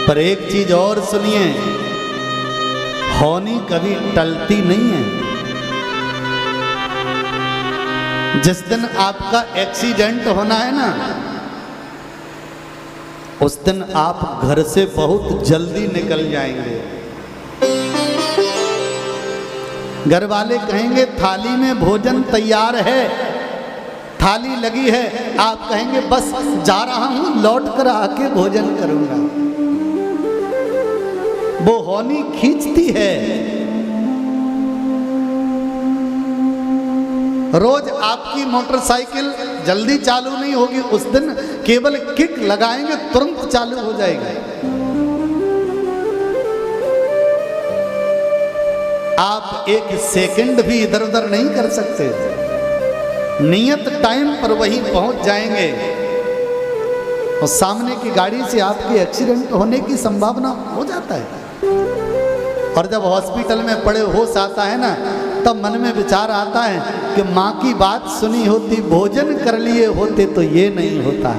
पर एक चीज और सुनिए, होनी कभी टलती नहीं है। जिस दिन आपका एक्सीडेंट होना है ना, उस दिन आप घर से बहुत जल्दी निकल जाएंगे। घर वाले कहेंगे थाली में भोजन तैयार है, थाली लगी है, आप कहेंगे बस जा रहा हूं, लौट कर आके भोजन करूंगा। वो होनी खींचती है। रोज आपकी मोटरसाइकिल जल्दी चालू नहीं होगी, उस दिन केवल किक लगाएंगे तुरंत चालू हो जाएगी। आप एक सेकंड भी इधर उधर नहीं कर सकते। नियत टाइम पर वहीं पहुंच जाएंगे और सामने की गाड़ी से आपके एक्सीडेंट होने की संभावना हो जाता है। और जब हॉस्पिटल में पड़े होश आता है ना, तब मन में विचार आता है कि माँ की बात सुनी होती, भोजन कर लिए होते तो ये नहीं होता।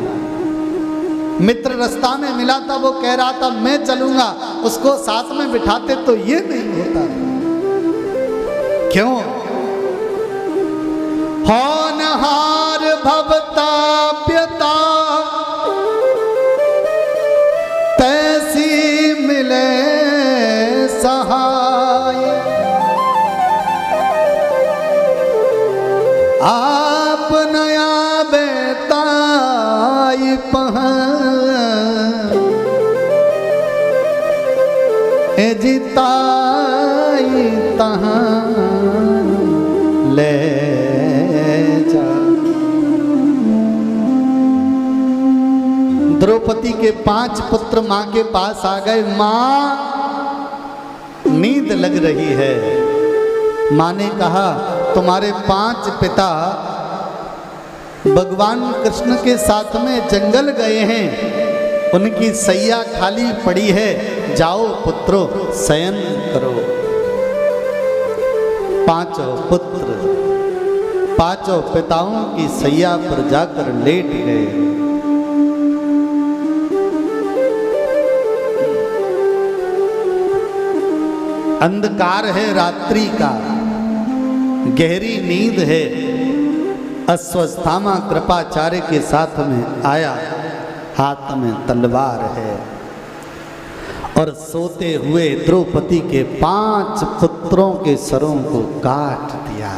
मित्र रास्ता में मिला था, वो कह रहा था मैं चलूंगा, उसको साथ में बिठाते तो ये नहीं होता। क्यों? होनहार भवताप्यता तैसी मिले सहाय, आप नया बेताई ए जिताई तहाँ ले जा। द्रौपदी के 5 पुत्र मां के पास आ गए। मां, नींद लग रही है। मां ने कहा तुम्हारे 5 पिता भगवान कृष्ण के साथ में जंगल गए हैं, उनकी सैया खाली पड़ी है, जाओ पुत्रों शयन करो। 5 पुत्र 5 पिताओं की सैया पर जाकर लेट गए। अंधकार है रात्रि का, गहरी नींद है। अश्वत्थामा कृपाचार्य के साथ में आया, हाथ में तलवार है और सोते हुए द्रौपदी के 5 पुत्रों के सरों को काट दिया।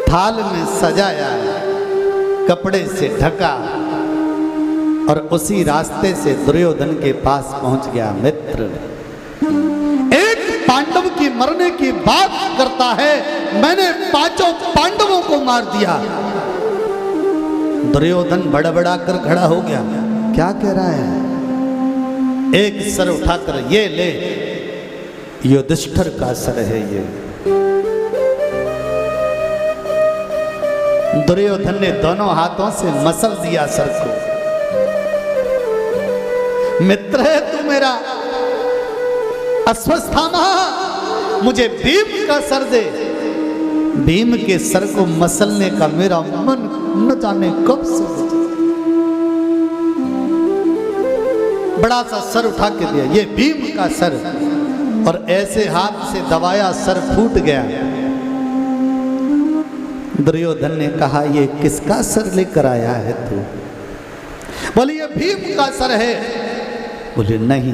थाल में सजाया, कपड़े से ढका और उसी रास्ते से दुर्योधन के पास पहुंच गया। मित्र, एक पांडव की मरने की बात करता है, मैंने 5 पांडवों को मार दिया। दुर्योधन बड़बड़ा कर खड़ा हो गया। क्या कह रहा है? एक सर उठाकर, ये ले, युधिष्ठिर का सर है ये। दुर्योधन ने दोनों हाथों से मसल दिया सर को। मित्र है तू मेरा, अश्वत्थामा, मुझे भीम का सर दे। भीम के सर को मसलने का मेरा मन न जाने कब से, बड़ा सा सर उठा के दिया, ये भीम का सर, और ऐसे हाथ से दबाया, सर फूट गया। दुर्योधन ने कहा ये किसका सर लेकर आया है तू? बोले ये भीम का सर है। बोले नहीं,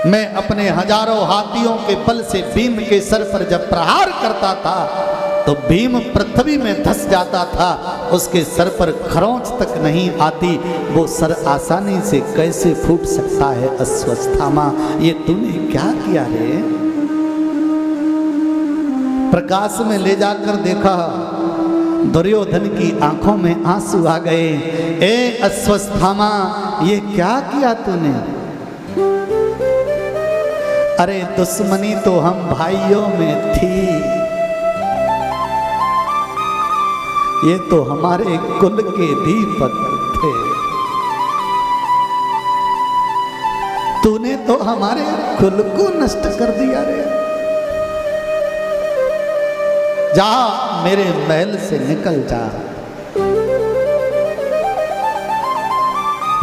मैं अपने हजारों हाथियों के बल से भीम के सर पर जब प्रहार करता था तो भीम पृथ्वी में धंस जाता था, उसके सर पर खरोंच तक नहीं आती। वो सर आसानी से कैसे फूट सकता है? अश्वत्थामा, ये तूने क्या किया रे? प्रकाश में ले जाकर देखा, दुर्योधन की आंखों में आंसू आ गए। ए अश्वत्थामा, ये क्या किया तूने? अरे दुश्मनी तो हम भाइयों में थी, ये तो हमारे कुल के दीपक थे, तूने तो हमारे कुल को नष्ट कर दिया रे। जा मेरे महल से निकल जा।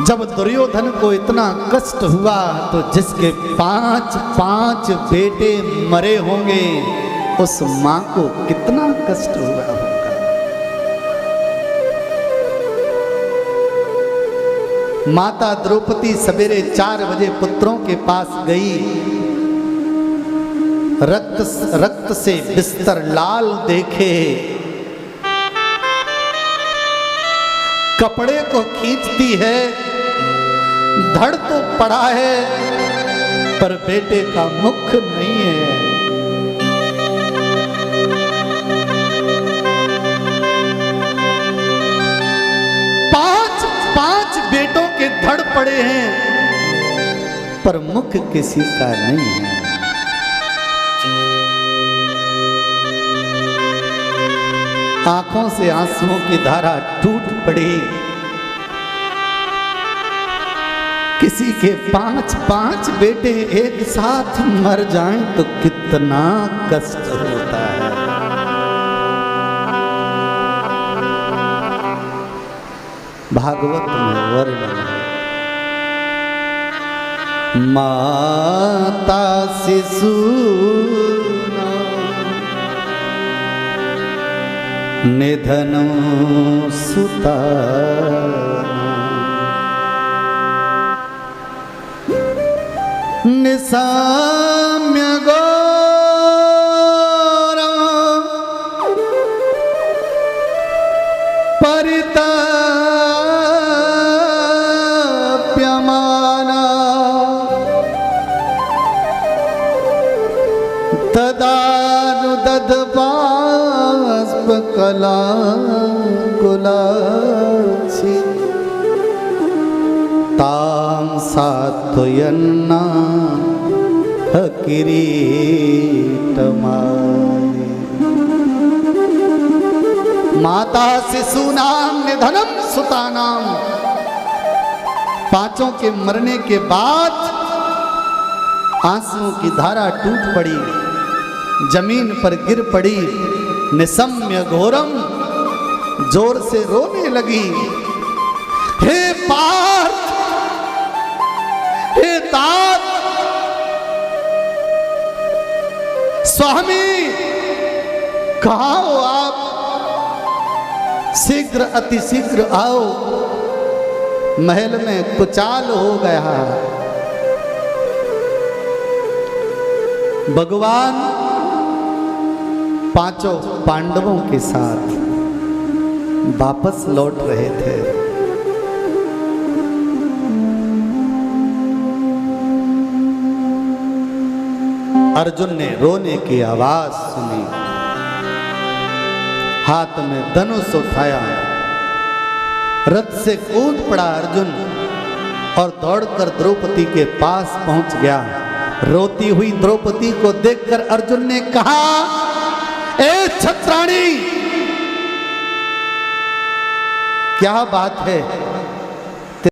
जब दुर्योधन को इतना कष्ट हुआ तो जिसके 5 बेटे मरे होंगे उस मां को कितना कष्ट हुआ होगा। माता द्रौपदी सवेरे 4 बजे पुत्रों के पास गई। रक्त से बिस्तर लाल देखे, कपड़े को खींचती है, धड़ तो पड़ा है पर बेटे का मुख नहीं है। पांच बेटों के धड़ पड़े हैं पर मुख किसी का नहीं है। आंखों से आंसुओं की धारा टूट पड़ी। किसी के 5 बेटे एक साथ मर जाएं तो कितना कष्ट होता है। भागवत में वर्णन है, माता शिशु निधनो सुता निसाम्य गौरा परिताप्यमाना तदानुदध्बाष्पकला कुलाक्षी तां सात्वयन्ना किरीटमाली। माता शिशूनां निधनम सुतानां, 5 के मरने के बाद आंसुओं की धारा टूट पड़ी, जमीन पर गिर पड़ी। निसम्य घोरम, जोर से रोने लगी। हे पार्थ, हे तात, स्वामी कहाँ हो आप? शीघ्र अतिशीघ्र आओ, महल में कुचाल हो गया। भगवान 5 पांडवों के साथ वापस लौट रहे थे। अर्जुन ने रोने की आवाज सुनी, हाथ में धनुष उठाया, रथ से कूद पड़ा अर्जुन और दौड़कर द्रौपदी के पास पहुंच गया। रोती हुई द्रौपदी को देखकर अर्जुन ने कहा, ए छत्राणी, क्या बात है?